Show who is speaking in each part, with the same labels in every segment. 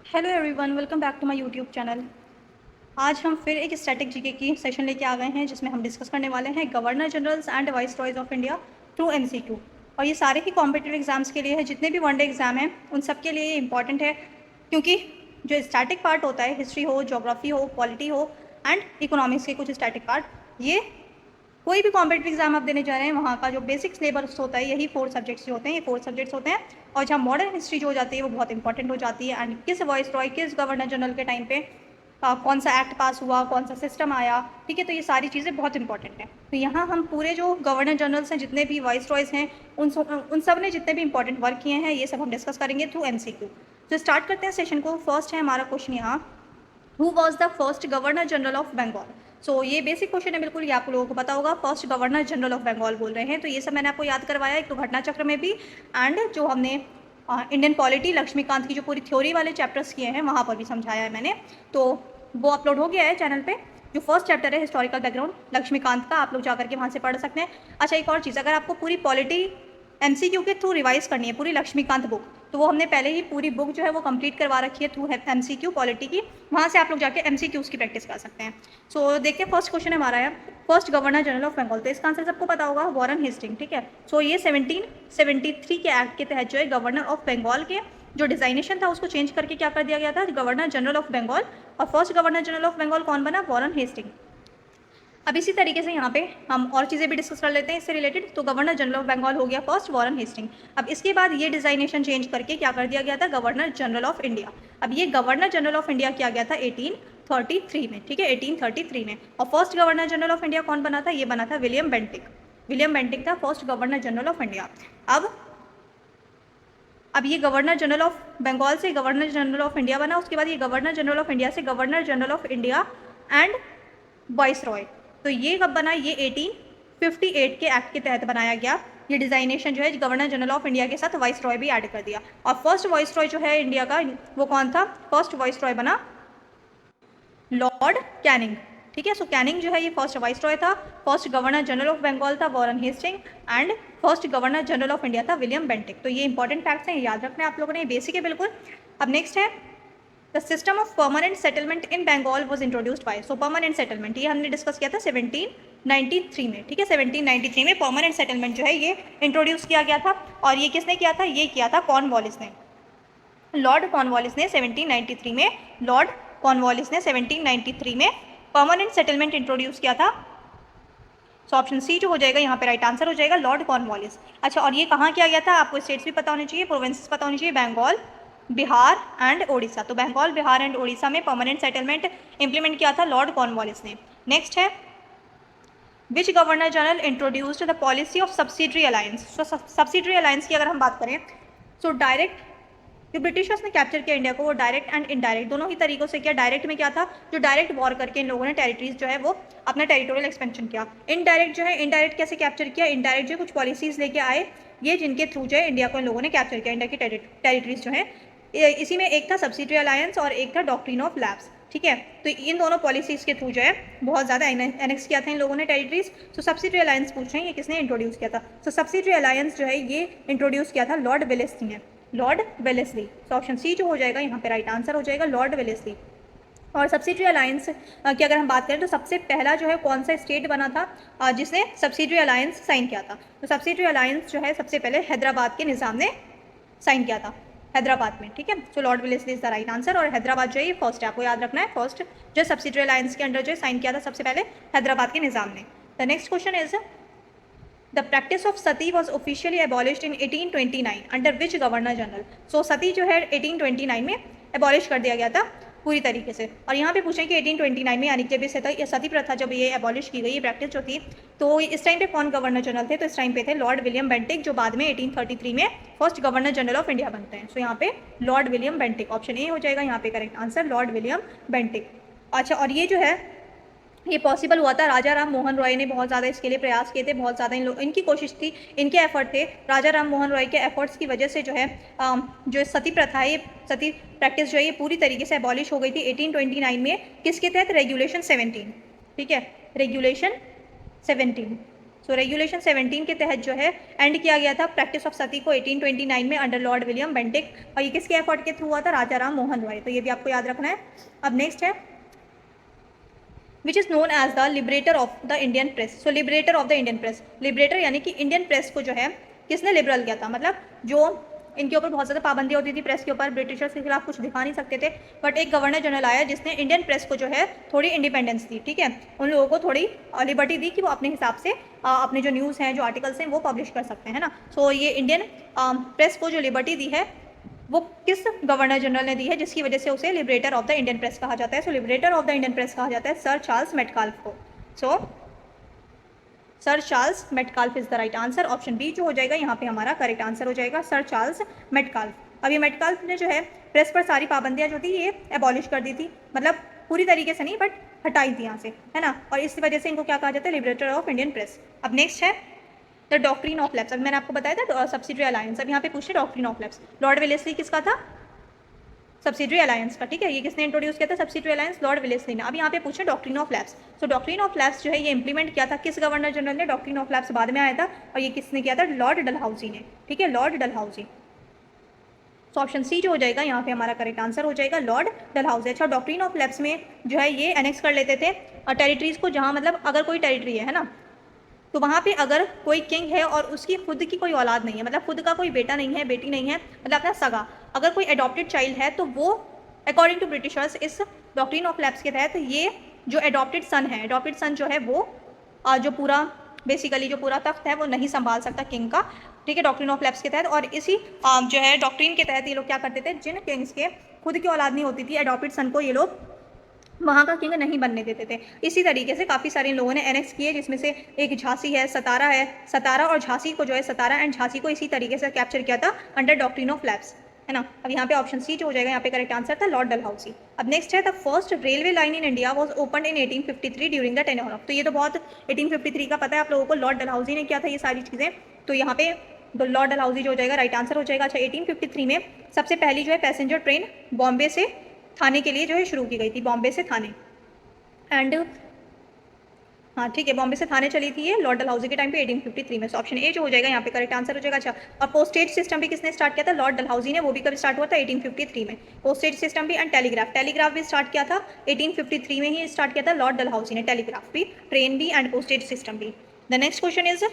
Speaker 1: Hello everyone, welcome back to my YouTube channel. आज हम फिर एक स्टैटिक जीके की सेशन लेके आ गए हैं जिसमें हम डिस्कस करने वाले हैं governor generals and viceroys of India through MCQ. और ये सारे ही कॉम्पिटिटिव एग्जाम्स के लिए है, जितने भी वनडे एग्जाम हैं उन सब के लिए ये इंपॉर्टेंट है, क्योंकि जो स्टैटिक पार्ट होता है, हिस्ट्री हो, जोग्राफी हो, पॉलिटी हो एंड इकोनॉमिक्स के कुछ स्टैटिक पार्ट, ये कोई भी कॉम्पिटिटिव एग्जाम आप देने जा रहे हैं वहाँ का जो बेसिक सिलेबस होता है यही 4 सब्जेक्ट्स जो होते हैं, ये 4 सब्जेक्ट्स होते हैं। और जहाँ मॉडर्न हिस्ट्री जो हो जाती है वो बहुत इंपॉर्टेंट हो जाती है, एंड किस वॉइस रॉय, किस गवर्नर जनरल के टाइम पे कौन सा एक्ट पास हुआ, कौन सा सिस्टम आया, ठीक है। तो ये सारी चीज़ें बहुत इंपॉर्टेंट हैं। तो यहाँ हम पूरे जो गवर्नर जनरल्स हैं, जितने भी वाइस रॉयज हैं, उन सब ने जितने भी इंपॉर्टेंट वर्क किए हैं, ये सब हम डिस्कस करेंगे थ्रू एमसीक्यू। तो स्टार्ट करते हैं सेशन को। फर्स्ट है हमारा क्वेश्चन यहाँ, who was the first governor general of Bengal. So ये बेसिक क्वेश्चन है, बिल्कुल ये आप लोगों को पता होगा। First governor general of Bengal बोल रहे हैं, तो ये सब मैंने आपको याद करवाया, एक तो घटना चक्र में भी, एंड जो हमने इंडियन पॉलिटी लक्ष्मीकांत की जो पूरी थ्योरी वाले चैप्टर्स किए हैं वहाँ पर भी समझाया है मैंने। तो वो अपलोड हो गया है चैनल पे। जो फर्स्ट चैप्टर है हिस्टोरिकल बैकग्राउंड लक्ष्मीकांत का, आप लोग जाकर के वहाँ से पढ़ सकते हैं। अच्छा, एक और चीज़, अगर आपको पूरी पॉलिटी एमसीक्यू के थ्रू रिवाइज करनी है पूरी लक्ष्मीकांत बुक, तो वो हमने पहले ही पूरी बुक जो है वो कंप्लीट करवा रखी है थ्रू एमसीक्यू पॉलिटी की, वहाँ से आप लोग जाके एमसीक्यूज़ की प्रैक्टिस कर सकते हैं। सो देखते हैं, फर्स्ट क्वेश्चन हमारा है first governor general of Bengal. तो इसका आंसर सबको पता होगा, वॉरेन हेस्टिंग, ठीक है। सो ये 1773 के एक्ट के तहत जो है गवर्नर ऑफ बंगाल के जो डिजाइनेशन था उसको चेंज करके क्या कर दिया गया था, गवर्नर जनरल ऑफ बंगाल। और first governor general of Bengal कौन बना, वॉरेन हेस्टिंग। अब इसी तरीके से यहाँ पे हम और चीज़ें भी डिस्कस कर लेते हैं इससे रिलेटेड। तो गवर्नर जनरल ऑफ बंगाल हो गया फर्स्ट, वॉरेन हेस्टिंग। अब इसके बाद ये डिजाइनेशन चेंज करके क्या कर दिया गया था, गवर्नर जनरल ऑफ इंडिया। अब ये गवर्नर जनरल ऑफ इंडिया किया गया था 1833 में, ठीक है, 1833 में। और first governor general of India कौन बना था, ये बना था विलियम बेंटिक। विलियम बेंटिक था first governor general of India. अब ये गवर्नर जनरल ऑफ बंगाल से गवर्नर जनरल ऑफ इंडिया बना, उसके बाद ये गवर्नर जनरल ऑफ इंडिया से governor general of India and vice Roy. तो ये कब बना, ये 1858 के एक्ट के तहत बनाया गया। ये डिजाइनेशन जो है गवर्नर जनरल ऑफ इंडिया के साथ वाइस रॉय भी ऐड कर दिया। और फर्स्ट वाइस रॉय जो है इंडिया का वो कौन था, फर्स्ट वाइस रॉय बना लॉर्ड कैनिंग, ठीक है। सो कैनिंग जो है ये फर्स्ट वाइस रॉय था। First governor general of Bengal था Warren Hasting, and first governor general of India था विलियम बेंटिक। तो ये इंपॉर्टेंट फैक्ट्स हैं, याद रखना है आप लोगों ने, बेसिक है बिल्कुल। अब नेक्स्ट है the system of permanent settlement in Bengal was introduced by. So permanent settlement ये हमने डिस्कस किया था 1793 में, ठीक है। 1793 में परमानेंट सेटलमेंट जो है ये इंट्रोड्यूस किया गया था। और ये किसने किया था, ये किया था कॉर्नवालिस ने, लॉर्ड कॉर्नवालिस ने 1793 में, लॉर्ड कॉर्नवालिस ने 1793 में परमानेंट सेटलमेंट इंट्रोड्यूस किया था। सो ऑप्शन सी जो हो जाएगा यहाँ पे राइट आंसर हो जाएगा, लॉर्ड कॉर्नवालिस। अच्छा, और ये कहाँ किया गया था, आपको स्टेट्स भी पता होने चाहिए, प्रोविंसेस पता होनी चाहिए, बंगाल, बिहार एंड ओडिशा। तो बंगाल, बिहार एंड ओडिशा में परमानेंट सेटलमेंट इंप्लीमेंट किया था लॉर्ड कॉर्नवालिस ने। नेक्स्ट है which governor general introduced the policy of subsidiary alliance. So subsidiary alliance की अगर हम बात करें, सो डायरेक्ट जो ब्रिटिशर्स ने कैप्चर किया इंडिया को, वो डायरेक्ट एंड इनडायरेक्ट दोनों ही तरीकों से किया। डायरेक्ट में क्या था, जो डायरेक्ट वॉर करके इन लोगों ने टेरिटरीज जो है वो अपना टेरिटोरियल एक्सपेंशन किया। इनडायरेक्ट जो है, इनडायरेक्ट कैसे कैप्चर किया, इनडायरेक्ट जो कुछ पॉलिसीज लेके आए ये, जिनके थ्रू जो है इंडिया को इन लोगों ने कैप्चर किया, इंडिया की टेरिटरीज जो है। इसी में एक था सब्सिडरी अलायंस और एक था डॉक्ट्रिन ऑफ लैब्स, ठीक है। तो इन दोनों पॉलिसीज के थ्रू जो है बहुत ज़्यादा एनेक्स किया था इन लोगों ने टेरिटरीज। तो सब्सिडरी अलायंस पूछ रहे हैं, ये किसने इंट्रोड्यूस किया था। तो सब्सिडरी अलायंस जो है ये इंट्रोड्यूस किया था लॉर्ड वेलेस्ली ने, लॉर्ड वेलेस्ली। तो ऑप्शन सी जो हो जाएगा यहाँ पे राइट आंसर हो जाएगा, लॉर्ड वेलेस्ली। और सब्सिडरी अलायंस की अगर हम बात करें तो सबसे पहला जो है कौन सा स्टेट बना था जिसने सब्सिडरी अलायंस साइन किया था। तो सब्सिडरी अलायंस जो है सबसे पहले हैदराबाद के निज़ाम ने साइन किया था, हैदराबाद में, ठीक है। तो Lord Wellesley is the right answer. और हैदराबाद जो है ये फर्स्ट है, आपको याद रखना है, फर्स्ट जो सब्सिडरी अलायंस के अंडर जो साइन किया था सबसे पहले हैदराबाद के निज़ाम ने। The next question is the practice of sati was officially abolished in 1829 under which governor general. So sati जो है 1829 में एबॉलिश कर दिया गया था पूरी तरीके से। और यहाँ पे पूछें कि 1829 में यानी कि जब ये सती प्रथा जब ये एबॉलिश की गई, ये प्रैक्टिस जो थी, तो इस टाइम पे कौन गवर्नर जनरल थे, तो इस टाइम पे थे लॉर्ड विलियम बेंटिक, जो बाद में 1833 में first governor general of India बनते हैं। सो यहाँ पे Lord William Bentinck, option A हो जाएगा यहाँ पे correct answer, Lord William Bentinck. अच्छा, और ये जो है ये पॉसिबल हुआ था, राजा राम मोहन रॉय ने बहुत ज़्यादा इसके लिए प्रयास किए थे, बहुत ज़्यादा इनकी कोशिश थी, इनके एफर्ट थे। राजा राम मोहन रॉय के एफर्ट्स की वजह से जो है जो सती प्रथा है, सती प्रैक्टिस जो है ये पूरी तरीके से एबॉलिश हो गई थी 1829 में। किसके तहत, रेगुलेशन 17, ठीक है, रेगुलेशन 17। सो रेगुलेशन 17 के तहत जो है एंड किया गया था प्रैक्टिस ऑफ सती को 1829 में अंडर लॉर्ड विलियम बेंटिक, और ये किसके एफर्ट के थ्रू हुआ था? राजा राम मोहन रॉय। तो ये भी आपको याद रखना है। अब नेक्स्ट है which is known as the liberator of the Indian press. So liberator of the Indian press, liberator यानी कि इंडियन प्रेस को जो है किसने लिबरल किया था? मतलब जो इनके ऊपर बहुत ज़्यादा पाबंदी होती थी प्रेस के ऊपर, ब्रिटिशर्स के खिलाफ कुछ दिखा नहीं सकते थे, बट एक गवर्नर जनरल आया जिसने इंडियन प्रेस को जो है थोड़ी इंडिपेंडेंस दी, ठीक है, उन लोगों को थोड़ी लिबर्टी दी कि वो अपने हिसाब से अपने जो न्यूज़ हैं, जो आर्टिकल्स हैं, वो पब्लिश कर सकते हैं ना। सो ये इंडियन प्रेस को जो लिबर्टी दी है वो किस गवर्नर जनरल ने दी है, जिसकी वजह से उसे liberator of the Indian press कहा जाता है। So liberator of the Indian press कहा जाता है सर चार्ल्स मेटकाल्फ को। So Sir Charles Metcalfe is the right answer. Option B जो हो जाएगा यहाँ पे हमारा करेक्ट आंसर हो जाएगा, सर चार्ल्स मेटकाल्फ। अब ये मेटकाल्फ ने जो है प्रेस पर सारी पाबंदियाँ जो थी ये एबॉलिश कर दी थी, मतलब पूरी तरीके से नहीं बट हटाई थी यहाँ से, है ना, और इस वजह से इनको क्या कहा जाता है? Liberator of Indian press. अब नेक्स्ट है द डॉक्ट्रिन ऑफ लैप्स। अब मैंने आपको बताया था सब्सिडरी अलायंस, अब यहाँ पे पूछते doctrine of lapse. Lord Wellesley किसका था? सब्सिडरी अलायंस का, ठीक है। ये किसने इंट्रोड्यूस किया था सब्सिडरी अलायंस? लॉर्ड वेलेस्ली ने। अब यहाँ पे पूछे doctrine of lapse. So doctrine of lapse जो है ये इंप्लीमेंट किया था किस गवर्नर जनरल ने? डॉक्ट्रिन ऑफ लैप्स बाद में आया था, और ये किसने किया था? लॉर्ड डलहौजी ने, ठीक है, लॉर्ड डलहौजी। तो ऑप्शन सी जो हो जाएगा यहाँ पे हमारा करेक्ट आंसर हो जाएगा, लॉर्ड डलहौजी। अच्छा, डॉक्ट्रिन ऑफ लैप्स में जो है ये एनेक्स कर लेते थे टेरिटरीज को, जहाँ मतलब अगर कोई टेरिटरी है ना, तो वहाँ पे अगर कोई किंग है और उसकी खुद की कोई औलाद नहीं है, मतलब खुद का कोई बेटा नहीं है, बेटी नहीं है, मतलब अपना सगा, अगर कोई एडॉप्टेड चाइल्ड है, तो वो अकॉर्डिंग टू ब्रिटिशर्स इस डॉक्ट्रिन ऑफ लैप्स के तहत ये जो एडॉप्टेड सन है, एडॉप्टेड सन जो है वो जो पूरा बेसिकली जो पूरा तख्त है वो नहीं संभाल सकता किंग का, ठीक है, डॉक्ट्रिन ऑफ लैप्स के तहत। और इसी जो है डॉक्ट्रिन के तहत ये लोग क्या करते थे, जिन किंग्स के खुद की औलाद नहीं होती थी, एडॉप्टेड सन को ये लोग वहाँ का किंग नहीं बनने देते थे। इसी तरीके से काफ़ी सारे लोगों ने एनेक्स किए, जिसमें से एक झांसी है, सतारा है, सतारा और झांसी को जो है, सतारा एंड झांसी को इसी तरीके से कैप्चर किया था अंडर डॉक्ट्रिन ऑफ लैप्स, है ना। अब यहाँ पे ऑप्शन सी जो हो जाएगा यहाँ पे करेक्ट आंसर था लॉर्ड डलहौजी। अब नेक्स्ट है the first railway line in India was opened in 1853 during the tenure of. तो ये तो बहुत 1853 का पता है आप लोगों को, लॉर्ड डलहौजी ने किया था ये सारी चीज़ें, तो यहाँ पे लॉर्ड डलहौजी जो हो जाएगा राइट आंसर हो जाएगा। अच्छा, 1853 में सबसे पहली जो है पैसेंजर ट्रेन बॉम्बे से थाने के लिए जो है शुरू की गई थी, बॉम्बे से थाने, एंड हाँ ठीक है, बॉम्बे से थाने चली थी ये लॉर्ड डलहौजी के टाइम पे 1853 में। सो ऑप्शन ए जो हो जाएगा यहाँ पे करेक्ट आंसर हो जाएगा। अच्छा, और पोस्टेज सिस्टम भी किसने स्टार्ट किया था? लॉर्ड डलहौजी ने। वो भी कब स्टार्ट हुआ था? 1853 में। पोस्टेज सिस्टम भी एंड टेलीग्राफ, टेलीग्राफ भी स्टार्ट किया था 1853 में ही स्टार्ट किया था लॉर्ड डलहौजी ने, टेलीग्राफ भी, ट्रेन भी एंड पोस्टेज सिस्टम भी। The next question is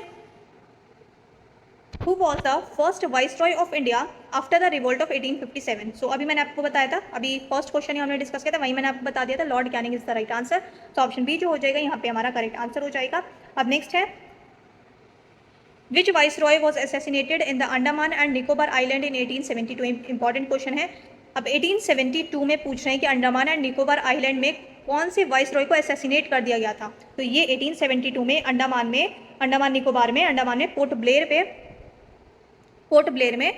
Speaker 1: Who was the first viceroy of India after the revolt of 1857? So अभी मैंने आपको बताया था, अभी फर्स्ट क्वेश्चन ही हमने डिस्कस किया था, वही मैंने आपको बता दिया था, Lord Canning is the right answer. तो ऑप्शन बी जो हो जाएगा यहाँ पे हमारा करेक्ट आंसर हो जाएगा। अब नेक्स्ट है which viceroy was assassinated in the Andaman and Nicobar island in 1872? Important question है। अब 1872 में पूछ रहे हैं कि अंडमान एंड निकोबार आइलैंड में कौन से वाइसरॉय को असैसिनेट कर दिया गया था? तो ये 1872 में अंडमान निकोबार में पोर्ट ब्लेयर में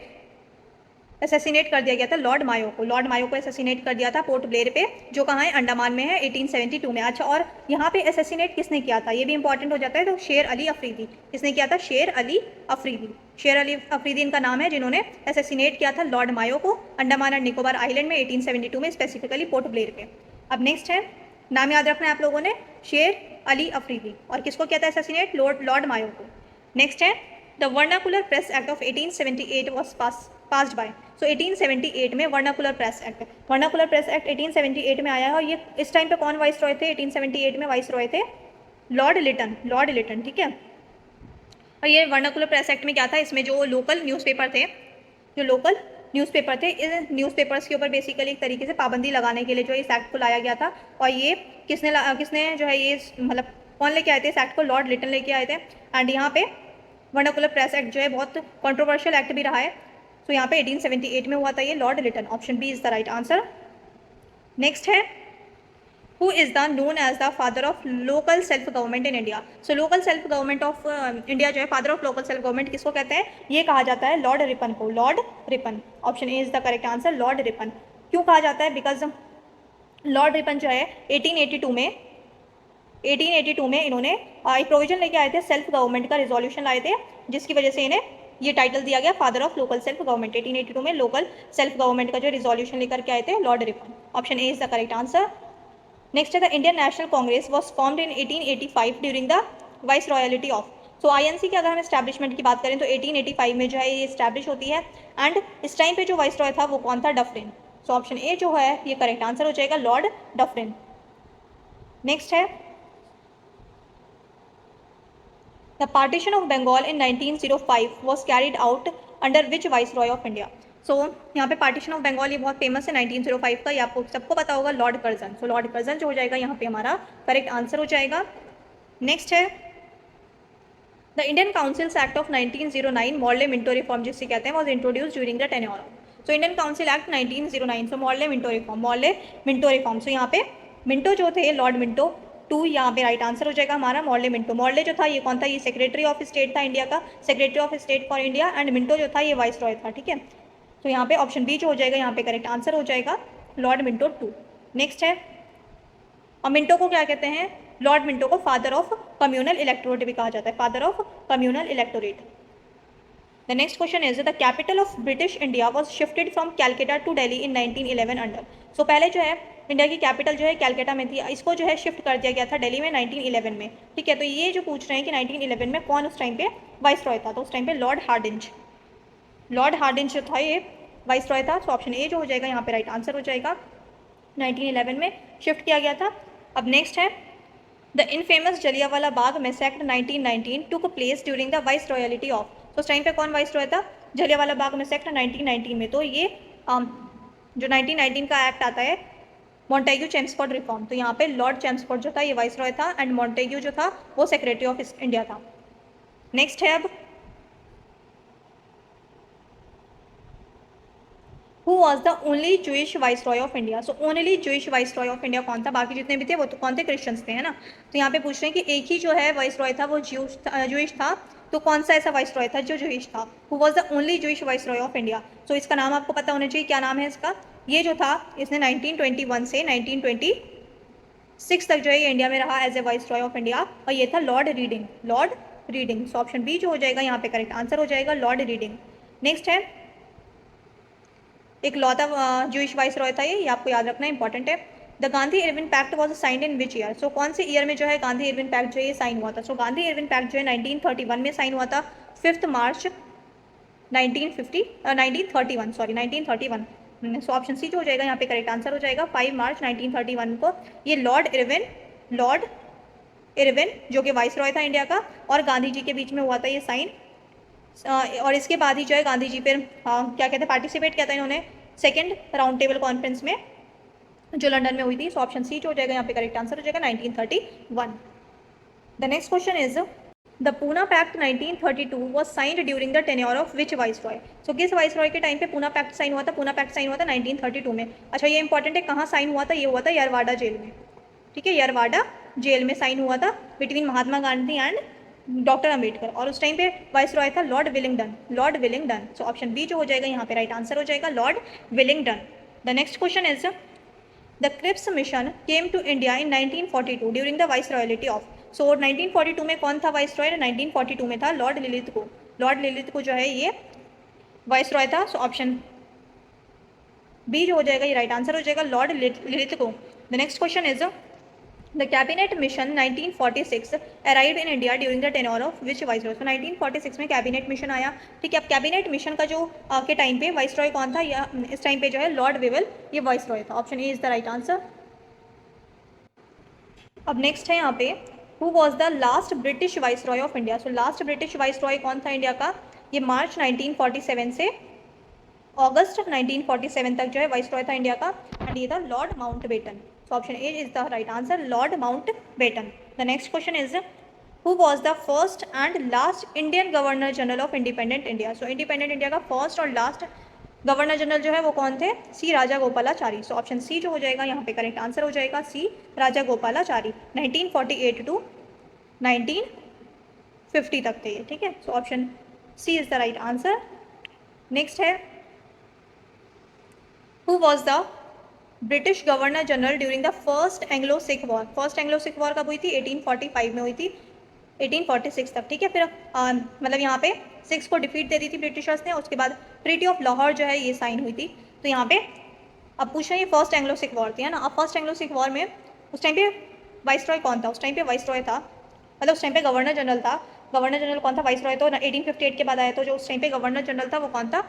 Speaker 1: असैसिनेट कर दिया गया था लॉर्ड मायो को। लॉर्ड मायो को असैसिनेट कर दिया था पोर्ट ब्लेयर पे, जो कहाँ है? अंडमान में है, 1872 में। अच्छा, और यहाँ पे असैसिनेट किसने किया था ये भी इंपॉर्टेंट हो जाता है। तो शेर अली अफरीदी, किसने किया था? शेर अली अफरीदी। शेर अली अफरीदी इनका नाम है, जिन्होंने असैसिनेट किया था लॉर्ड मायो को अंडमान एंड निकोबार आइलैंड में 1872 में, स्पेसिफिकली पोर्ट ब्लेयर पे। अब नेक्स्ट है, नाम याद रखना है आप लोगों ने, शेर अली अफरीदी, और किसको किया था असैसिनेट? लॉर्ड मायो को। नेक्स्ट है the vernacular press act of 1878 was passed by. So 1878 में वर्नाकुलर प्रेस एक्ट 1878 में आया है, और ये इस टाइम पे कौन वाइस रॉय थे? 1878 में वाइस रॉय थे लॉर्ड लिटन, ठीक है। और ये वर्नाकुलर प्रेस एक्ट में क्या था? इसमें जो लोकल न्यूज़पेपर थे इन न्यूज़पेपर्स के ऊपर बेसिकली एक तरीके से पाबंदी लगाने के लिए जो इस एक्ट को लाया गया था। और ये किसने जो है ये मतलब कौन लेके आए थे इस एक्ट को? लॉर्ड लिटन लेके आए थे। एंड यहाँ पे वर्नाकुलर प्रेस एक्ट जो है बहुत कंट्रोवर्शियल एक्ट भी रहा है। सो यहाँ पे 1878 में हुआ था ये Lord Lytton. Option B is the right answer. Next है who is the known as the father of local self government in India? So local self government of India जो है, father of local self government किसको कहते हैं? ये कहा जाता है लॉर्ड रिपन को, Lord Ripon. Option A is the correct answer, Lord Ripon. क्यों कहा जाता है? बिकॉज लॉर्ड रिपन जो है 1882 में इन्होंने एक प्रोविजन लेके आए थे, सेल्फ गवर्नमेंट का रिजोल्यूशन लाए थे, जिसकी वजह से इन्हें ये टाइटल दिया गया father of local self government. 1882 में लोकल सेल्फ गवर्नमेंट का जो रिजोल्यूशन लेकर के आए थे lord Ripon. Option A is the correct answer. Next है the Indian National Congress was formed in 1885 during the viceroyalty of. So INC की अगर हम इस्टेब्लिशमेंट की बात करें तो 1885 में जो है ये इस्टेब्लिश होती है, एंड इस टाइम पे जो वाइसरॉय था वो कौन था? डफरिन। सो ऑप्शन ए जो है ये करेक्ट आंसर हो जाएगा, लॉर्ड डफरिन। नेक्स्ट है the partition of Bengal in 1905 was carried out under which viceroy of India. So यहाँ पे पार्टीशन ऑफ बंगाल ये बहुत फेमस है 1905 का, ये आपको सबको पता होगा, लॉर्ड कर्जन। सो लॉर्ड कर्जन जो हो जाएगा यहाँ पे हमारा करेक्ट आंसर हो जाएगा। नेक्स्ट है the Indian councils act of 1909 Morley Minto reform जिसे कहते हैं, was introduce during the tenure of. So Indian council act 1909, so Morley Minto reform. So यहाँ पे मिंटो जो थे, लॉर्ड मिंटो टू, यहाँ पे राइट आंसर हो जाएगा हमारा मॉर्ले मिंटो। मॉर्ले जो था ये कौन था? ये सेक्रेटरी ऑफ स्टेट था इंडिया का, secretary of state for India, and Minto जो था ये वाइस रॉय था, ठीक है। तो यहाँ पे ऑप्शन बी जो हो जाएगा यहाँ पे करेक्ट आंसर हो जाएगा, लॉर्ड मिंटो टू। नेक्स्ट है, और मिंटो को क्या कहते हैं? लॉर्ड मिंटो को फादर ऑफ कम्युनल इलेक्टोरेट भी कहा जाता है, father of communal electorate. The next question is the capital of British India was shifted from Calcutta to Delhi in 1911 under. So पहले जो है इंडिया की कैपिटल जो है कैलकाटा में थी, इसको जो है शिफ्ट कर दिया गया था दिल्ली में 1911 में, ठीक है। तो ये जो पूछ रहे हैं कि 1911 में कौन उस टाइम पे वाइस रॉय था, तो उस टाइम पे लॉर्ड हार्डिंज, लॉर्ड हार्डिंज जो था ये वाइस रॉय था। तो ऑप्शन ए जो हो जाएगा यहाँ पे राइट आंसर हो जाएगा, 1911 में शिफ्ट किया गया था। अब नेक्स्ट है the infamous Jallianwala Bagh massacre 1919 took place during the viceroyalty of. तो उस टाइम पे कौन वाइस रॉय था? जलियांवाला बाग मैसेक्ट 1919 में। तो ये जो 1919 का एक्ट आता है मॉन्टेग्यू चेम्सफोर्ड रिफॉर्म, तो यहाँ पे लॉर्ड चेम्सफोर्ड जो था ये वाइस रॉय था, एंड मॉन्टेग्यू जो था वो सेक्रेटरी ऑफ इंडिया था। नेक्स्ट है अब who was the only Jewish viceroy of India. So only Jewish viceroy of India कौन था? बाकी जितने भी थे वो तो कौन थे? क्रिश्चियंस थे, है ना। तो यहाँ पे पूछ रहे हैं कि एक ही जो है वाइस रॉय था वो जूइश था, तो कौन सा ऐसा वाइस रॉय था जो जूइश था? Who was the only Jewish viceroy of India. So इसका नाम आपको पता होना चाहिए, क्या नाम है इसका? ये जो था इसने 1921 से 1926 तक जो है ये इंडिया में रहा as a viceroy of India, और ये था Lord Reading, Lord Reading. So option B जो हो जाएगा यहाँ पे करेक्ट आंसर हो जाएगा, लॉर्ड रीडिंग। नेक्स्ट है एक लौता जूइश वाइस रॉय था ये आपको याद रखना इंपॉर्टेंट है। The Gandhi Irwin pact was signed in which year. So कौन से ईयर में जो है गांधी इरविन पैक्ट जो है ये साइन हुआ था? सो गांधी इरविन पैक्ट जो है 1931 में साइन हुआ था, 5 मार्च 1931। सो ऑप्शन सी जो हो जाएगा यहाँ पे करेक्ट आंसर हो जाएगा, 5 मार्च 1931 को ये लॉर्ड इरविन जो कि वाइस रॉय था इंडिया का और गांधी जी के बीच में हुआ था ये साइन। और इसके बाद ही जो है गांधी जी फिर क्या कहते हैं पार्टिसिपेट किया था इन्होंने सेकेंड राउंड टेबल कॉन्फ्रेंस में जो लंदन में हुई थी। सो ऑप्शन सी जो हो जाएगा यहाँ पे करेक्ट आंसर हो जाएगा 1931। The next question is the Poona pact 1932 was signed during the tenure of which viceroy. So किस वाइस रॉय के टाइम पे पूना पैक्ट साइन हुआ था? पूना पैक्ट साइन हुआ था 1932 में। अच्छा ये इंपॉर्टेंट है, कहाँ साइन हुआ था? ये हुआ था यरवाड़ा जेल में, ठीक है, यरवाड़ा जेल में साइन हुआ था between Mahatma Gandhi and doctor Ambedkar, और उस टाइम पे वाइस रॉय था lord Willingdon, lord Willingdon. So option B जो हो जाएगा यहाँ पे राइट आंसर हो जाएगा, lord Willingdon. The next question is the Cripps mission came to India in 1942 during the viceroyalty of. So 1942 में कौन था वाइस रॉय? 1942 में था लॉर्ड लिलिथगो, लॉर्ड लिलिथगो जो है ये वाइस रॉय था। सो ऑप्शन बी जो हो जाएगा ये राइट आंसर हो जाएगा, lord Linlithgow. The next question is The cabinet mission 1946 arrived in India during the tenure of which viceroy? So 1946 में कैबिनेट मिशन आया, ठीक है। अब कैबिनेट मिशन का जो के टाइम पे वाइसरॉय कौन था? या इस टाइम पे जो है लॉर्ड विवेल ये वाइसरॉय था। Option A is the right answer. अब नेक्स्ट है यहाँ पे who was the last British viceroy of India. So last British viceroy कौन था इंडिया का? ये मार्च 1947 से अगस्त 1947 तक जो है वाइसरॉय था इंडिया का, एंड ये था Lord Mountbatten. So option A is the right answer, Lord Mountbatten. The next question is who was the first and last Indian Governor General of Independent India? So Independent India का first और last governor general जो है वो कौन थे? सी राजा गोपालाचारी। सो option सी जो हो जाएगा यहाँ पे करेक्ट आंसर हो जाएगा, सी राजा गोपालाचारी। 1948 टू 1950 तक थे ये, ठीक है। So option C is the right answer. Next है who was the British governor general during the first Anglo Sikh war. First Anglo Sikh war कब हुई थी? 1845 में हुई थी, 1846 तक, ठीक है। फिर मतलब यहाँ पे सिक्स को डिफीट दे दी थी ब्रिटिशर्स ने, उसके बाद ट्रीटी ऑफ लाहौर जो है ये साइन हुई थी। तो यहाँ पे अब पूछ रहे हैं फर्स्ट एंग्लो सिख वॉर थी, है ना। अब फर्स्ट एंग्लो सिख वॉर में उस टाइम पे वाइसरॉय कौन था? उस टाइम पे वाइसरॉय था, मतलब उस टाइम पे गवर्नर जनरल था गवर्नर जनरल कौन था, वाइस रॉय तो 1858 के बाद आया, तो जो उस टाइम पे गवर्नर जनरल था वो कौन था,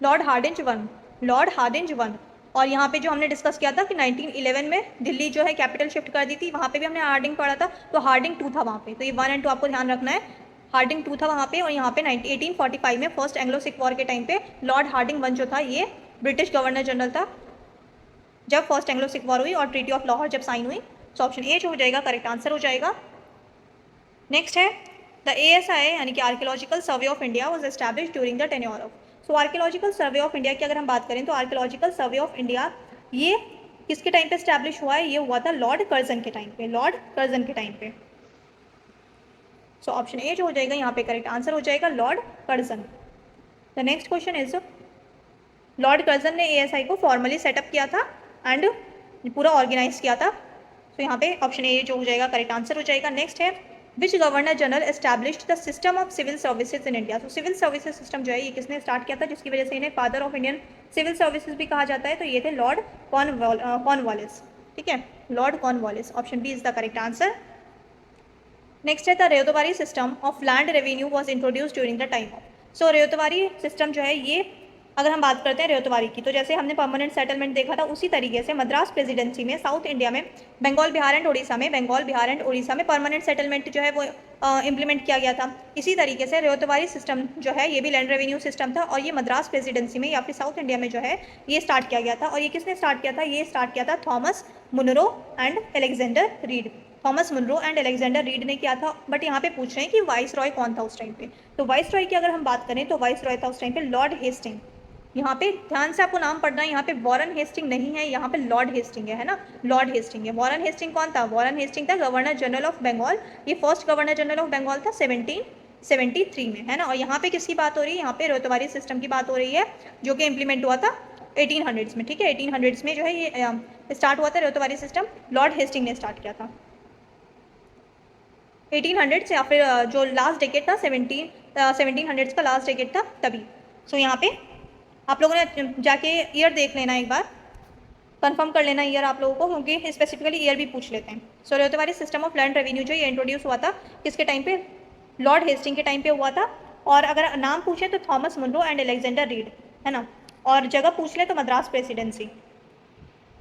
Speaker 1: Lord Hardinge one, Lord Hardinge one. और यहाँ पे जो हमने डिस्कस किया था कि 1911 में दिल्ली जो है कैपिटल शिफ्ट कर दी थी, वहाँ पे भी हमने हार्डिंग पढ़ा था, तो हार्डिंग 2 था वहाँ पे, तो ये 1 और 2 आपको ध्यान रखना है, हार्डिंग 2 था वहाँ पे। और यहाँ पे 1845 में फर्स्ट एंग्लो सिख वॉर के टाइम पे लॉर्ड हार्डिंग वन जो था ये ब्रिटिश गवर्नर जनरल था जब फर्स्ट एंग्लो सिख वॉर हुई और ट्रीटी ऑफ लाहौर जब साइन हुई। सो ऑप्शन ए जो हो जाएगा करेक्ट आंसर हो जाएगा। नेक्स्ट है द ASI यानी कि archaeological survey of India was establish during the tenure of. So archaeological survey of India की अगर हम बात करें तो आर्कियोलॉजिकल सर्वे ऑफ इंडिया ये किसके टाइम पे एस्टैब्लिश हुआ है, ये हुआ था लॉर्ड कर्जन के टाइम पे, लॉर्ड कर्जन के टाइम पे। सो ऑप्शन ए जो हो जाएगा यहाँ पे करेक्ट आंसर हो जाएगा Lord Curzon. The next question is Lord Curzon ने ASI को फॉर्मली सेटअप किया था एंड पूरा ऑर्गेनाइज किया था। तो यहाँ पे ऑप्शन ए जो हो जाएगा करेक्ट आंसर हो जाएगा। नेक्स्ट है which governor general established the system of civil services in India. तो सिविल सर्विसेज सिस्टम जो है ये किसने स्टार्ट किया था, जिसकी वजह से इन्हें father of Indian civil services भी कहा जाता है, तो ये थे लॉर्ड कॉर्नवालिस। ठीक है, lord Cornwallis, option B is the correct answer. Next है the ryotwari system of land revenue was introduce during the time of. So ryotwari system जो है ये अगर हम बात करते हैं रेतवारी की, तो जैसे हमने परमानेंट सेटलमेंट देखा था उसी तरीके से मद्रास प्रेसिडेंसी में साउथ इंडिया में बंगाल बिहार एंड उड़ीसा में परमानेंट सेटलमेंट जो है वो इम्प्लीमेंट किया गया था। इसी तरीके से रेतवारी सिस्टम जो है ये भी लैंड रेवेन्यू सिस्टम था और ये मद्रास प्रेसिडेंसी में या फिर साउथ इंडिया में जो है ये स्टार्ट किया गया था। और ये किसने स्टार्ट किया था, ये स्टार्ट किया था Thomas Munro and Alexander Read. Thomas Munro and Alexander Read ने किया था। बट यहाँ पे पूछ रहे हैं कि वाइस रॉय कौन था उस टाइम पे, तो वाइस रॉय की अगर हम बात करें तो वाइस रॉय था उस टाइम पे लॉर्ड हेस्टिंग। यहाँ पे ध्यान से आपको नाम पढ़ना है, यहाँ पे वॉरेन हेस्टिंग नहीं है, यहाँ पे लॉर्ड हेस्टिंग है ना, लॉर्ड हेस्टिंग है। वॉरेन हेस्टिंग कौन था, वॉरेन हेस्टिंग था गवर्नर जनरल ऑफ बंगाल, ये first governor general of Bengal था 1773 में, है ना। और यहाँ पे किसकी बात हो रही है, यहाँ पे रेतवारी सिस्टम की बात हो रही है जो कि इम्प्लीमेंट हुआ था 1800s में। ठीक है, 1800s में जो है ये स्टार्ट हुआ था रेतवारी सिस्टम, लॉर्ड हेस्टिंग ने स्टार्ट किया था 1800 या फिर जो लास्ट डेकेड था 1700s का लास्ट डेकेड था तभी। सो यहाँ पे आप लोगों ने जाके ईयर देख लेना, एक बार कंफर्म कर लेना ईयर आप लोगों को, क्योंकि स्पेसिफिकली ईयर भी पूछ लेते हैं। सो ryotwari system of land revenue जो ये इंट्रोड्यूस हुआ था किसके टाइम पे, लॉर्ड हेस्टिंग के टाइम पे हुआ था। और अगर नाम पूछे तो Thomas Munro and Alexander Read, है ना, और जगह पूछ ले तो मद्रास प्रेसिडेंसी।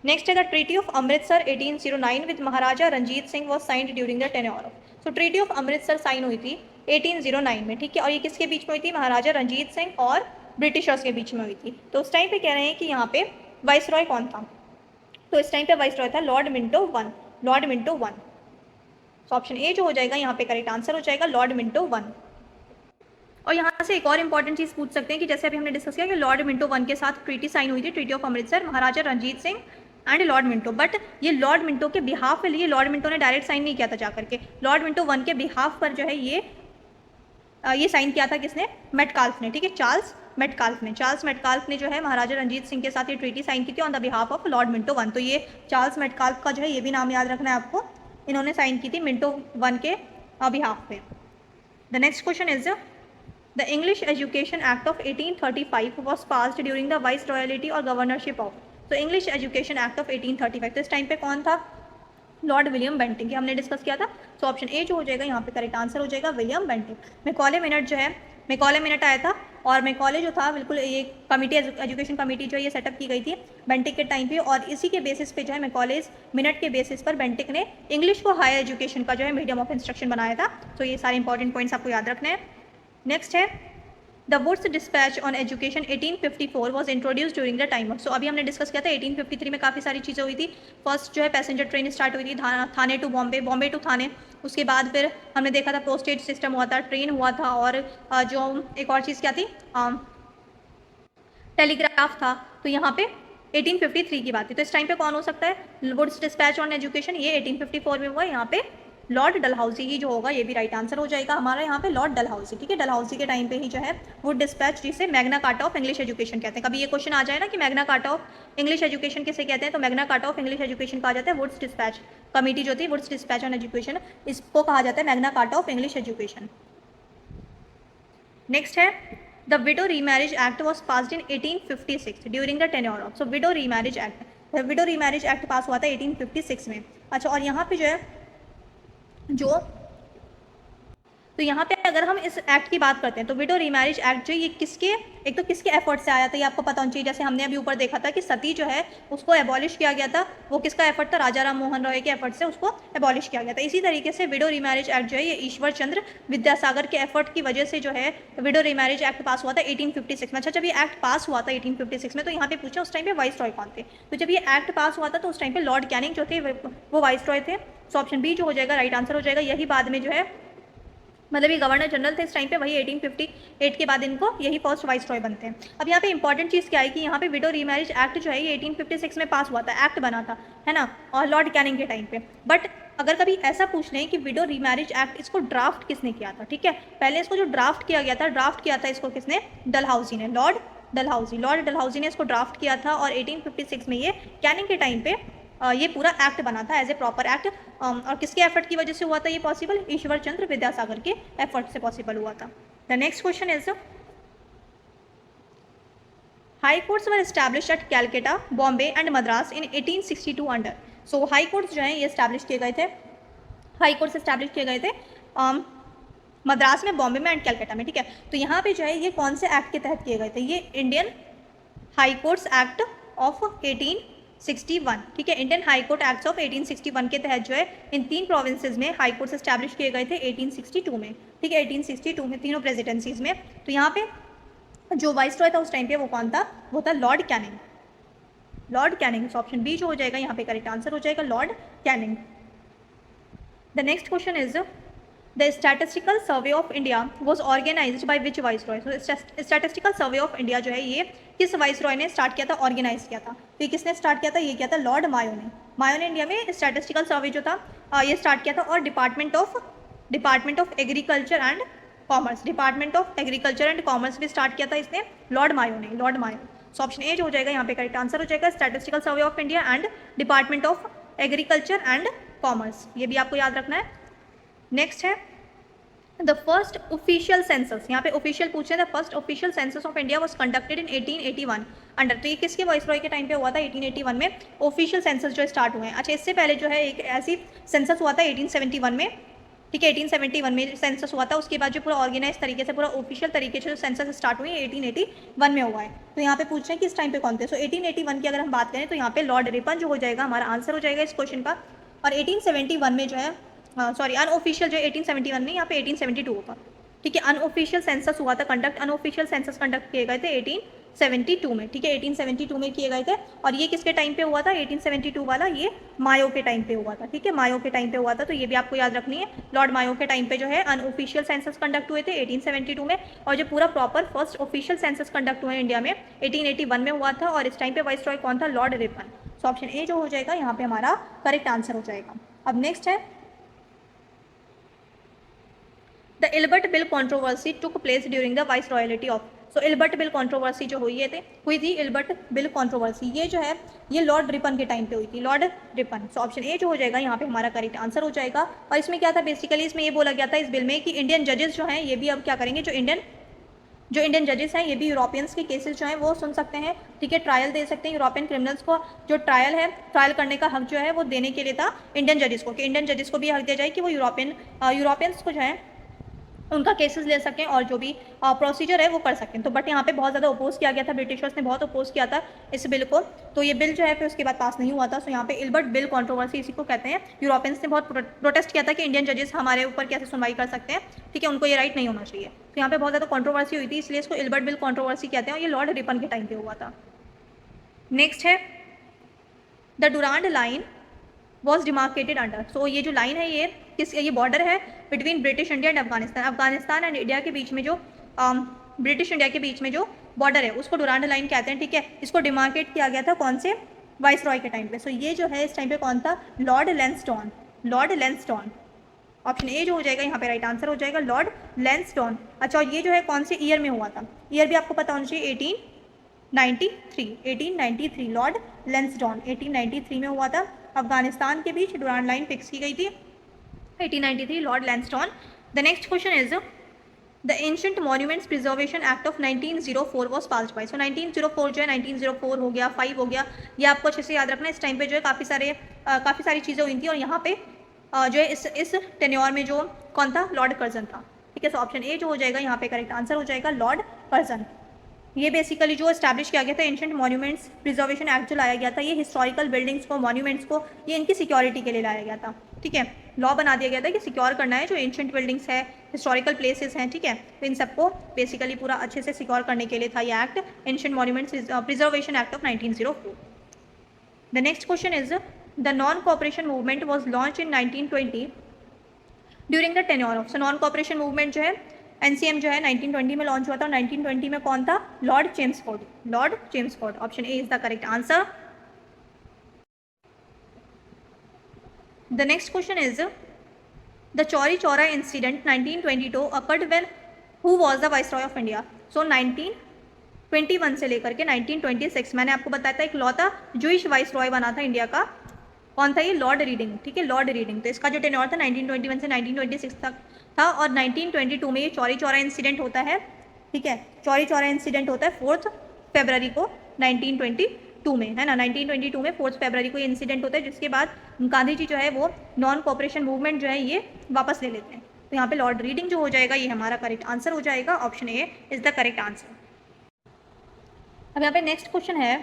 Speaker 1: नेक्स्ट है the treaty of Amritsar 1809 with Maharaja Ranjit Singh was signed during the tenure of. So treaty of Amritsar sign हुई थी 1809 में। ठीक है, और ये किसके बीच में हुई थी, महाराजा रंजीत सिंह और ब्रिटिशर्स के बीच में हुई थी। तो उस टाइम पे कह रहे हैं कि यहाँ पे वाइस रॉय कौन था, तो इस टाइम पे वाइस रॉय था Lord Minto one, Lord Minto one. तो ऑप्शन ए जो हो जाएगा यहाँ पे करेक्ट आंसर हो जाएगा लॉर्ड मिंटो वन। और यहाँ से एक और इंपॉर्टेंट चीज़ पूछ सकते हैं कि जैसे अभी हमने डिस्कस किया कि लॉर्ड मिंटो वन के साथ ट्रीटी साइन हुई थी, treaty of Amritsar, Maharaja Ranjit Singh and Lord Minto. But ये लॉर्ड मिंटो के बिहाफ पे लिए, लॉर्ड मिंटो ने डायरेक्ट साइन नहीं किया था जाकर के, लॉर्ड मिंटो वन के बिहाफ पर जो है ये साइन किया था किसने, मेटकाल्फ ने। ठीक है, चार्ल्स मेटकाल्फ ने जो है महाराजा रंजीत सिंह के साथ ये ट्रीटी साइन की थी on the behalf of Lord Minto one. तो ये चार्ल्स मेटकाल्फ का जो है ये भी नाम याद रखना है आपको, इन्होंने साइन की थी मिंटो वन के बिहाफ पे। The next question is the English education act of 1835 was passed during the vice royalty और गवर्नरशिप ऑफ। तो इंग्लिश एजुकेशन एक्ट ऑफ 1835, तो इस टाइम पे कौन था, लॉर्ड विलियम बेंटिंग की हमने डिस्कस किया था। सो ऑप्शन ए जो हो जाएगा यहाँ पे करेक्ट आंसर हो जाएगा विलियम बेंटिंग। मैकॉले मिनट जो है, मैकॉले मिनट आया था और मैकॉले जो था बिल्कुल ये कमिटी, एजुकेशन कमिटी जो है ये सेटअप की गई थी बेंटिक के टाइम पे, और इसी के बेसिस पे जो है मैकॉलेज मिनट के बेसिस पर बेंटिक ने इंग्लिश को हायर एजुकेशन का जो है मीडियम ऑफ इंस्ट्रक्शन बनाया था। तो ये सारे इंपॉर्टेंट पॉइंट्स आपको याद रखने हैं। नेक्स्ट है the Wood's dispatch on education 1854 was introduce during the time of. So अभी हमने डिस्कस किया था 1853 में काफ़ी सारी चीज़ें हुई थी। फर्स्ट जो है पैसेंजर ट्रेन स्टार्ट हुई थी थाने टू बॉम्बे, बॉम्बे टू थाने। उसके बाद फिर हमने देखा था पोस्टेज सिस्टम हुआ था, ट्रेन हुआ था, और जो एक और चीज़ क्या थी, टेलीग्राफ था। तो यहाँ पे 1853 की बात थी। तो इस टाइम पे कौन हो सकता है, वुड्स डिस्पैच ऑन एजुकेशन, ये 1854 में हुआ। यहाँ पे लॉर्ड डलहाउसी ही जो होगा ये भी राइट आंसर हो जाएगा हमारा यहाँ पे, लॉर्ड डलहाउसी। ठीक है, डलहाउसी के टाइम पे ही जो है वुड डिस्पैच, जिसे Magna Carta of English education कहते हैं। कभी ये क्वेश्चन आ जाए ना कि Magna Carta of English education किसे कहते हैं, तो Magna Carta of English education कहा जाता है वुड्स डिस्पैच कमिटी जो थी, वुड्स डिस्पैच ऑन एजुकेशन, इसको कहा जाता है Magna Carta of English education. Next है the widow remarriage act was passed in 1856 during the tenure of. So widow remarriage act, widow remarriage act pass हुआ था 1856 में। अच्छा, और यहाँ पे जो है जो तो यहाँ पे अगर हम इस एक्ट की बात करते हैं तो विडो रीमैरिज एक्ट जो ये किसके, एक तो किसके एफर्ट से आया था ये आपको पता होना चाहिए। जैसे हमने अभी ऊपर देखा था कि सती जो है उसको एबॉलिश किया गया था, वो किसका एफर्ट था, राजा राम मोहन रॉय के एफर्ट से उसको एबॉलिश किया गया था। इसी तरीके से विडो रीमैरिज एक्ट जो है ये ईश्वर चंद्र विद्यासागर के एफर्ट की वजह से जो है विडो रीमैरिज एक्ट पास हुआ था 1856 में। अच्छा, जब ये एक्ट पास हुआ था 1856 में तो यहाँ पे पूछा उस टाइम पे वाइस रॉय कौन थे। तो जब ये एक्ट पास हुआ था तो उस टाइम पे लॉर्ड कैनिंग जो थे वो वाइस रॉय थे। सो ऑप्शन बी जो हो जाएगा राइट आंसर हो जाएगा। यही बाद में जो है मतलब ये गवर्नर जनरल थे इस टाइम पे, वही 1858 के बाद इनको यही फर्स्ट वाइस रॉय बनते हैं। अब यहाँ पे इंपॉर्टेंट चीज़ क्या है कि यहाँ पे विडो रीमैरिज एक्ट जो है ये 1856 में पास हुआ था, एक्ट बना था, है ना, और लॉर्ड कैनिंग के टाइम पे। बट अगर कभी ऐसा पूछ लें कि विडो रीमैरिज एक्ट इसको ड्राफ्ट किसने किया था, ठीक है, पहले इसको जो ड्राफ्ट किया गया था, ड्राफ्ट किया था इसको किसने, डलहाउसी ने, लॉर्ड डलहाउसी ने इसको ड्राफ्ट किया था और 1856 में ये कैनिंग के टाइम पे ये पूरा एक्ट बना था एज ए प्रॉपर एक्ट। और किसके एफर्ट की वजह से हुआ था ये पॉसिबल, ईश्वर चंद्र विद्यासागर के एफर्ट से पॉसिबल हुआ था। The next question is high courts were establish at Calcutta, Bombay and Madras in 1862 under. So high courts जो हैं ये एस्टैब्लिश किए गए थे, हाई कोर्ट्स एस्टैब्लिश किए गए थे मद्रास में, बॉम्बे में एंड कैलकाटा में, ठीक है। तो यहाँ पे जो है ये कौन से एक्ट के तहत किए गए थे, ये Indian high courts act of 1861, ठीक है, Indian high court acts of 1861 के तहत जो है इन 3 प्रोविंसेस में हाई कोर्ट्स एस्टैब्लिश किए गए थे 1862 में, ठीक है, 1862 में तीनों प्रेसिडेंसीज में। तो यहाँ पे जो वाइस रॉय था उस टाइम पे वो कौन था, वो था Lord Canning, Lord Canning. Option B जो हो जाएगा यहाँ पे करेक्ट आंसर हो जाएगा, Lord Canning. The next question is the statistical survey of India was organised by which viceroy. Statistical survey of India जो है ये किस वाइस रॉय ने स्टार्ट किया था, ऑर्गेनाइज किया था। तो ये किसने स्टार्ट किया था, ये किया था लॉर्ड मायो ने। मायो ने इंडिया में स्टैटिस्टिकल सर्वे जो था ये स्टार्ट किया था। और department of agriculture and commerce, department of agriculture and commerce भी स्टार्ट किया था इसने लॉर्ड मायो ने, Lord mayo. So option A जो हो जाएगा यहाँ पे करेक्ट आंसर हो जाएगा, statistical survey of India and department of agriculture and commerce, ये भी आपको याद रखना है। नेक्स्ट है द फर्स्ट ऑफिशियल सेंसस, यहाँ पे ऑफिशियल पूछे, the first official census of India was conducted in 1881 under. तो ये किसके वाइस रॉय के टाइम पे हुआ था, 1881 में ऑफिशियल सेंसस जो स्टार्ट हुए हैं। अच्छा, इससे पहले जो है एक ऐसी सेंसस हुआ था 1871 में, ठीक है, 1871 में सेंसस हुआ था। उसके बाद जो पूरा ऑर्गेनाइज तरीके से पूरा ऑफिशियल तरीके से जो सेंसस स्टार्ट हुई 1881 में हुआ है। तो यहाँ पे पूछ रहे हैं कि इस टाइम पे कौन थे। सो 1881 की अगर हम बात करें तो यहाँ पे लॉर्ड रिपन जो हो जाएगा हमारा आंसर हो जाएगा इस क्वेश्चन का। और 1871 में जो है सॉरी अनऑफिशियल जो 1871 में, यहाँ पे 1872 होगा, ठीक है, अनऑफिशियल सेंसस हुआ था कंडक्ट, अनऑफिशियल सेंसस कंडक्ट किए गए थे 1872 में, ठीक है, 1872 में किए गए थे। और ये किसके टाइम पे हुआ था, 1872 वाला ये मायो के टाइम पे हुआ था, ठीक है, मायो के टाइम पे हुआ था। तो ये भी आपको याद रखनी है, लॉर्ड मायो के टाइम पे जो है अनऑफिशियल सेंसस कंडक्ट हुए थे 1872 में। और जो पूरा proper first official census conduct हुए इंडिया में 1881 में हुआ था। और इस टाइम पे वाइस रॉय कौन था, Lord Ripon. So option A जो हो जाएगा यहाँ पे हमारा करेक्ट आंसर हो जाएगा। अब नेक्स्ट है the Ilbert bill controversy took place during the viceroyalty of. So Ilbert bill controversy जो हुई थी इल्बर्ट बिल कंट्रोवर्सी, ये जो है ये लॉर्ड रिपन के टाइम पे हुई थी, Lord Ripon. So option A जो हो जाएगा यहाँ पे हमारा करेक्ट आंसर हो जाएगा। और इसमें क्या था, बेसिकली इसमें ये बोला गया था इस बिल में कि इंडियन जजेस जो हैं ये भी अब क्या करेंगे, जो इंडियन जजेस हैं ये भी यूरोपियंस के केसेस जो हैं वो सुन सकते हैं, ठीक है, ट्रायल दे सकते हैं। यूरोपियन क्रिमिनल्स को जो ट्रायल करने का हक जो है वो देने के लिए था इंडियन जजेस को, कि इंडियन जजेस को भी हक दिया जाए कि वो यूरोपियंस को जो है उनका केसेस ले सकें और जो भी प्रोसीजर है वो कर सकें। तो बट यहाँ पे बहुत ज़्यादा अपोज किया गया था, ब्रिटिशर्स ने बहुत अपोज किया था इस बिल को। तो ये बिल जो है फिर उसके बाद पास नहीं हुआ था। सो यहाँ पे इल्बर्ट बिल कंट्रोवर्सी इसी को कहते हैं। यूरोपियंस ने बहुत प्रोटेस्ट किया था कि इंडियन जजेस हमारे ऊपर कैसे सुनवाई कर सकते हैं, ठीक है, उनको ये राइट नहीं होना चाहिए। तो यहाँ पे बहुत ज़्यादा कंट्रोवर्सी हुई थी, इसलिए इसको इल्बर्ट बिल कंट्रोवर्सी कहते हैं और ये लॉर्ड रिपन के टाइम पे हुआ था। नेक्स्ट है the Durand line was demarcated under. So ये जो लाइन है ये बॉर्डर है between British India and Afghanistan and India के बीच में जो ब्रिटिश इंडिया के बीच में जो बॉर्डर है उसको डुरांड लाइन कहते हैं, ठीक है। इसको डिमार्केट किया गया था कौन से, वाइस रॉय के टाइम पे। सो ये जो है इस टाइम पे कौन था, Lord Lansdowne, Lord Lansdowne. Option A जो हो जाएगा यहाँ पे राइट आंसर हो जाएगा, लॉर्ड लैंसडॉन। अच्छा, और ये जो है कौन से ईयर में हुआ था, ईयर भी आपको पता होना चाहिए, 1893 लॉर्ड लैंसडॉन 1893 में हुआ था। अफगानिस्तान के बीच डुरांड लाइन फिक्स की गई थी 1893, lord Lansdowne. The next question is the ancient monuments preservation act of 1904 was passed by. So 1904 जो है 1904 हो गया, 5 हो गया, ये आपको अच्छे से याद रखना है। इस टाइम पे जो है काफ़ी सारी चीज़ें हुई थी और यहाँ पे जो है इस टेन्योर में जो कौन था, लॉर्ड कर्जन था, ठीक है। सो ऑप्शन ए जो हो जाएगा यहाँ पे करेक्ट आंसर हो जाएगा लॉर्ड कर्जन। ये बेसिकली जो एस्टैब्लिश किया गया था एंशिएंट मॉन्यूमेंट्स प्रिजर्वेशन एक्ट जो लाया गया था, ये हिस्टोरिकल बिल्डिंग्स को, मॉन्यूमेंट्स को, ये इनकी सिक्योरिटी के लिए लाया गया था, ठीक है। लॉ बना दिया गया था कि सिक्योर करना है जो एंशिएंट बिल्डिंग्स है, हिस्टोरिकल प्लेसेस हैं, ठीक है। तो इन सबको बेसिकली पूरा अच्छे से सिक्योर करने के लिए था ये act, ancient monuments preservation act of 1904। The next question is the non cooperation movement was launch in 1920 during the tenure of. So non cooperation movement जो है एनसीएम जो है 1920 में लॉन्च हुआ था, और 1920 में कौन था? Lord Chelmsford. Lord Chelmsford, option A is the correct answer. The next question is the Chauri Chaura incident 1922 occurred when who was the viceroy of India. So 1921 से लेकर के 1926 मैंने आपको बताया था एक लॉ था, जूइश वाइसरॉय बना था इंडिया का, कौन था ये? लॉर्ड रीडिंग, ठीक है, लॉर्ड रीडिंग। तो इसका जो टेन्योर था 1921 से 1926 तक था, और 1922 में ये चौरी चौरा इंसिडेंट होता है, ठीक है। चौरी चौरा इंसिडेंट होता है 4 फरवरी को 1922 में, है ना। 1922 में 4 फरवरी को ये इंसिडेंट होता है, जिसके बाद गांधी जी जो है वो नॉन कोऑपरेशन मूवमेंट जो है ये वापस ले लेते हैं। तो यहाँ पे लॉर्ड रीडिंग जो हो जाएगा ये हमारा करेक्ट आंसर हो जाएगा, option A is the correct answer. अब यहाँ पे नेक्स्ट क्वेश्चन है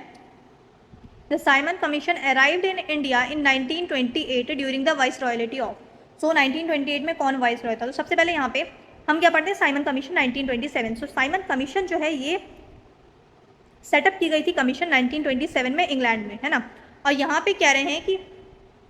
Speaker 1: the Simon commission arrived in India in 1928 during the viceroyalty of. So 1928 में कौन वाइसरॉय था? तो सबसे पहले यहाँ पे हम क्या पढ़ते हैं? Simon commission 1927। सो साइमन कमीशन जो है ये सेटअप की गई थी कमीशन 1927 में इंग्लैंड में, है ना। और यहाँ पे कह रहे हैं कि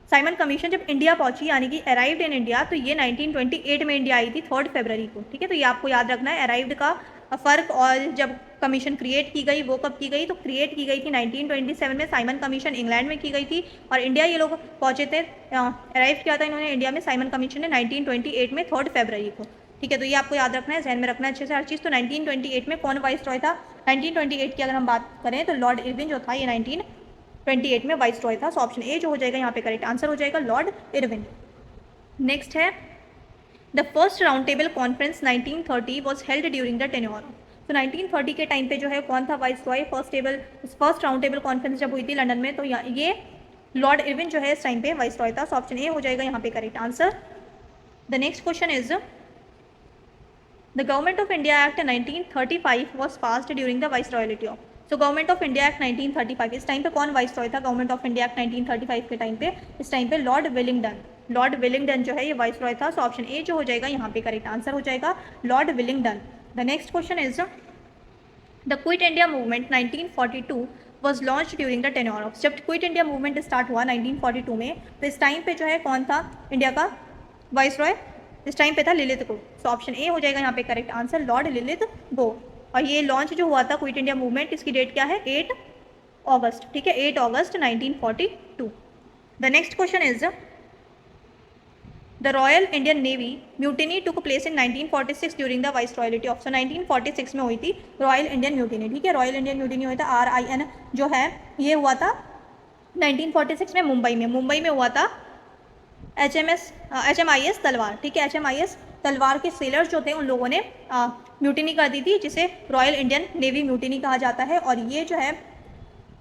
Speaker 1: साइमन कमीशन जब इंडिया पहुंची यानी कि अराइव्ड इन इंडिया, तो ये 1928 में इंडिया आई थी 3 फरवरी को, ठीक है। तो ये आपको याद रखना है अराइव्ड का फ़र्क, और जब कमीशन क्रिएट की गई वो कब की गई? तो क्रिएट की गई थी 1927 में, साइमन कमीशन इंग्लैंड में की गई थी, और इंडिया ये लोग पहुंचे थे, अराइव किया था इन्होंने इंडिया में साइमन कमीशन ने 1928 में 3 फरवरी को, ठीक है। तो ये आपको याद रखना है, ध्यान में रखना है अच्छे से हर चीज़। तो 1928 में कौन वाइसरॉय था? 1928 की अगर हम बात करें तो लॉर्ड इरविन जो था ये 1928 में वाइसरॉय था। सो ऑप्शन ए जो हो जाएगा यहाँ पे करेक्ट आंसर हो जाएगा लॉर्ड इरविन। नेक्स्ट है the first round table conference 1930 was held during the tenure. तो 1930 के टाइम पे जो है कौन था viceroy? First round table conference जब हुई थी लंदन में, तो ये लॉर्ड इरविन जो है इस टाइम पे वाइसरॉय था। सो ऑप्शन ए हो जाएगा यहाँ पे correct answer. The next question is the government of India act 1935 was passed during the viceroyalty of. So government of India act 1935, इस टाइम पे कौन वाइसरॉय था गवर्नमेंट ऑफ इंडिया एक्ट 1935 के टाइम पे? इस टाइम पे लॉर्ड विलिंगडन। लॉर्ड विलिंगडन जो है ये वाइसरॉय था। सो ऑप्शन ए जो हो जाएगा यहाँ पे करेक्ट आंसर हो जाएगा lord Willingdon. The next question is the quit India movement 1942 was launch during the tenure of. जब क्विट इंडिया मूवमेंट स्टार्ट हुआ 1942 में, तो इस टाइम पे जो है कौन था इंडिया का वाइसरॉय? इस टाइम पे था ललित गो। सो ऑप्शन ए हो जाएगा यहाँ पे correct answer lord Linlithgow. और ये लॉन्च जो हुआ था क्विट इंडिया मूवमेंट, इसकी डेट क्या है? 8 अगस्त, ठीक है, 8 अगस्त 1942। The next question is the royal Indian navy mutiny took place in 1946 during the viceroyalty of. So 1946 में हुई थी रॉयल इंडियन म्यूटिनी, ठीक है। रॉयल इंडियन म्यूटिनी हुआ था RIN जो है ये हुआ था 1946 में मुंबई में। मुंबई में हुआ था HMIS तलवार, ठीक है। HMIS तलवार के सेलर्स जो थे उन लोगों ने म्यूटिनी कर दी थी, जिसे रॉयल इंडियन नेवी म्यूटिनी कहा जाता है, और ये जो है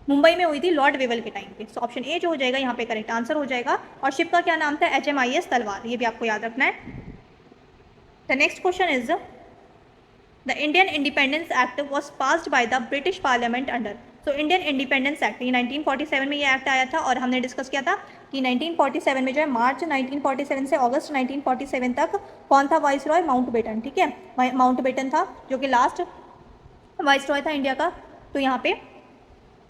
Speaker 1: मुंबई में हुई थी लॉर्ड वेवल के टाइम पे। सो ऑप्शन ए जो हो जाएगा यहाँ पे करेक्ट आंसर हो जाएगा। और शिप का क्या नाम था? HMIS तलवार, ये भी आपको याद रखना है। The next question is the Indian independence act was passed by the British parliament under. So Indian independence act ये 1947 में ये एक्ट आया था, और हमने डिस्कस किया था कि 1947 में जो है मार्च 1947 से अगस्त 1947 तक कौन था वाइसरॉय? माउंटबेटन, ठीक है। माउंटबेटन था जो कि लास्ट वाइसरॉय था इंडिया का। तो यहाँ पे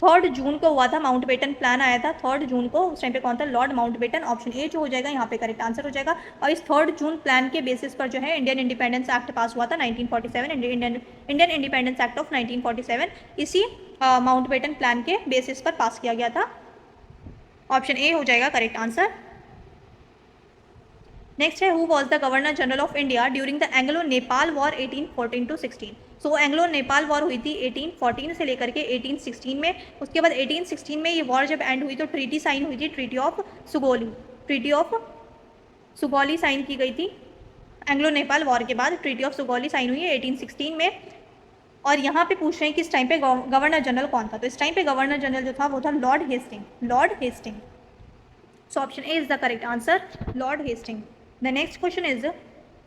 Speaker 1: 3 जून को हुआ था, माउंटबेटन प्लान आया था 3 जून को, उस टाइम पे कौन था? Lord Mountbatten. ऑप्शन ए जो हो जाएगा यहाँ पे करेक्ट आंसर हो जाएगा। और इस 3 जून प्लान के बेसिस पर जो है इंडियन इंडिपेंडेंस एक्ट पास हुआ था 1947, इंडियन इंडिपेंडेंस एक्ट ऑफ 1947 इसी माउंटबेटन प्लान के बेसिस पर पास किया गया था। ऑप्शन ए हो जाएगा करेक्ट आंसर। नेक्स्ट है who was the governor general of India during the Anglo Nepal war 1814 to 16। So Anglo Nepal war हुई थी 1814 से लेकर के 1816 में। उसके बाद 1816 में ये वॉर जब एंड हुई तो ट्रीटी साइन हुई थी, treaty of Sugauli. Treaty of Sugauli sign की गई थी एंग्लो नेपाल वॉर के बाद। ट्रीटी ऑफ सुगौली साइन हुई है 1816 में। और यहाँ पे पूछ रहे हैं कि इस टाइम पे गवर्नर जनरल कौन था? तो इस टाइम पे गवर्नर जनरल जो था वो था Lord Hastings, Lord Hastings. So option A is the correct answer Lord Hastings. The next question is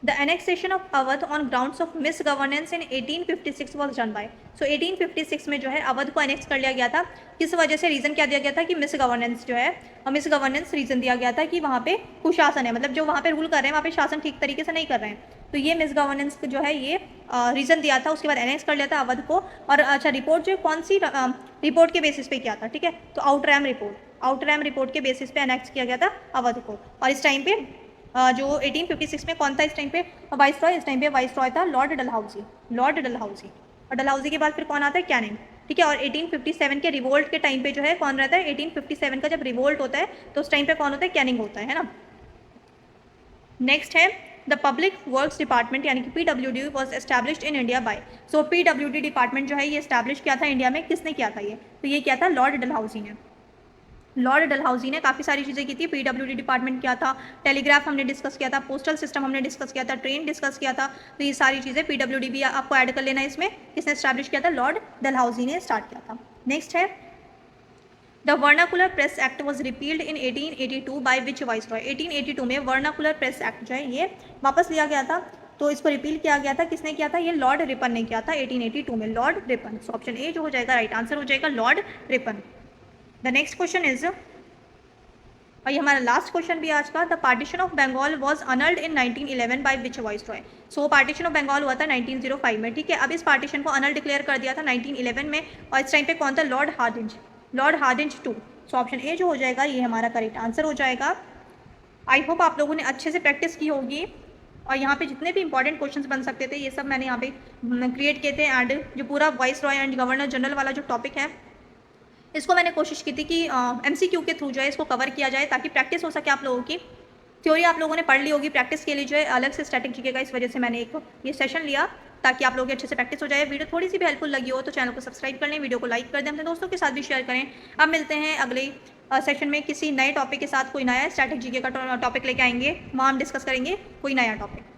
Speaker 1: The annexation of Awadh on grounds of misgovernance in 1856 was done by. So 1856 में जो है अवध को annex कर लिया गया था. किस वजह से? रीज़न क्या दिया गया था कि मिसगवर्नेंस जो है, मिसगवर्नेंस रीज़न दिया गया था कि वहाँ पे कुशासन है, मतलब जो वहाँ पे रूल कर रहे हैं वहाँ पे शासन ठीक तरीके से नहीं कर रहे हैं. तो ये मिसगवर्नेंस जो है ये रीज़न दिया था. उसके बाद एनेक्स कर लिया था अवध को. और अच्छा, रिपोर्ट जो कौन सी रिपोर्ट के बेसिस पे किया था? ठीक है, तो आउटरैम रिपोर्ट के बेसिस पे एनेक्स किया गया था अवध को. और इस टाइम पे जो 1856 में कौन था इस टाइम पे वाइसरॉय? इस टाइम पे वाइसरॉय था लॉर्ड डलहौजी. और डलहौजी के बाद फिर कौन आता है? कैनिंग. ठीक है, और 1857 के रिवोल्ट के टाइम पे जो है कौन रहता है? 1857 का जब रिवोल्ट होता है तो उस टाइम पे कौन होता है? कैनिंग होता है ना. नेक्स्ट है द पब्लिक वर्क्स डिपार्टमेंट यानी कि PWD was established in India by. So PWD department जो है ये एस्टैब्लिश किया था इंडिया में. किसने किया था ये? तो ये किया था लॉर्ड डलहौजी ने. लॉर्ड डलहौजी ने काफ़ी सारी चीज़ें की थी. PWD डिपार्टमेंट किया था, टेलीग्राफ हमने डिस्कस किया था, पोस्टल सिस्टम हमने डिस्कस किया था, ट्रेन डिस्कस किया था. तो ये सारी चीज़ें PWD भी आपको ऐड कर लेना है इसमें. किसने स्टैब्लिश किया था? लॉर्ड डलहौजी ने स्टार्ट किया था. नेक्स्ट है the vernacular press act was repealed in 1882 bye which viceroy. 1882 में वर्नाकुलर प्रेस एक्ट जो है ये वापस लिया गया था. तो इसको रिपील किया गया था. किसने किया था? ये लॉर्ड रिपन ने किया था 1882 में. Lord Ripon. So option A जो हो जाएगा राइट आंसर हो जाएगा Lord Ripon. The next question is, और ये हमारा लास्ट क्वेश्चन भी आज का, the partition of Bengal was annulled in 1911 by which viceroy. So partition of Bengal हुआ था 1905 में. ठीक है, अब इस पार्टीशन को अनल डिक्लेयर कर दिया था 1911 में. और इस टाइम पे कौन था? Lord Hardinge 2. So option A जो हो जाएगा ये हमारा करेक्ट आंसर हो जाएगा. आई होप आप लोगों ने अच्छे से प्रैक्टिस की होगी. और यहाँ पे जितने भी इंपॉर्टेंट क्वेश्चंस बन सकते थे ये सब मैंने यहाँ पे क्रिएट किए थे. एंड जो पूरा वाइसरॉय एंड गवर्नर जनरल वाला जो टॉपिक है इसको मैंने कोशिश की थी कि MCQ के थ्रू जो है इसको कवर किया जाए ताकि प्रैक्टिस हो सके आप लोगों की. थ्योरी आप लोगों ने पढ़ ली होगी, प्रैक्टिस के लिए जो है अलग से स्टैटिक जीके का इस वजह से मैंने एक ये सेशन लिया ताकि आप लोगों की अच्छे से प्रैक्टिस हो जाए. वीडियो थोड़ी सी भी हेल्पफुल लगी हो तो चैनल को सब्सक्राइब कर लें, वीडियो को लाइक कर दें, अपने दोस्तों के साथ भी शेयर करें. अब मिलते हैं अगले सेशन में किसी नए टॉपिक के साथ. कोई नया स्टैटिक जीके का टॉपिक लेके आएंगे, वहाँ हम डिस्कस करेंगे कोई नया टॉपिक.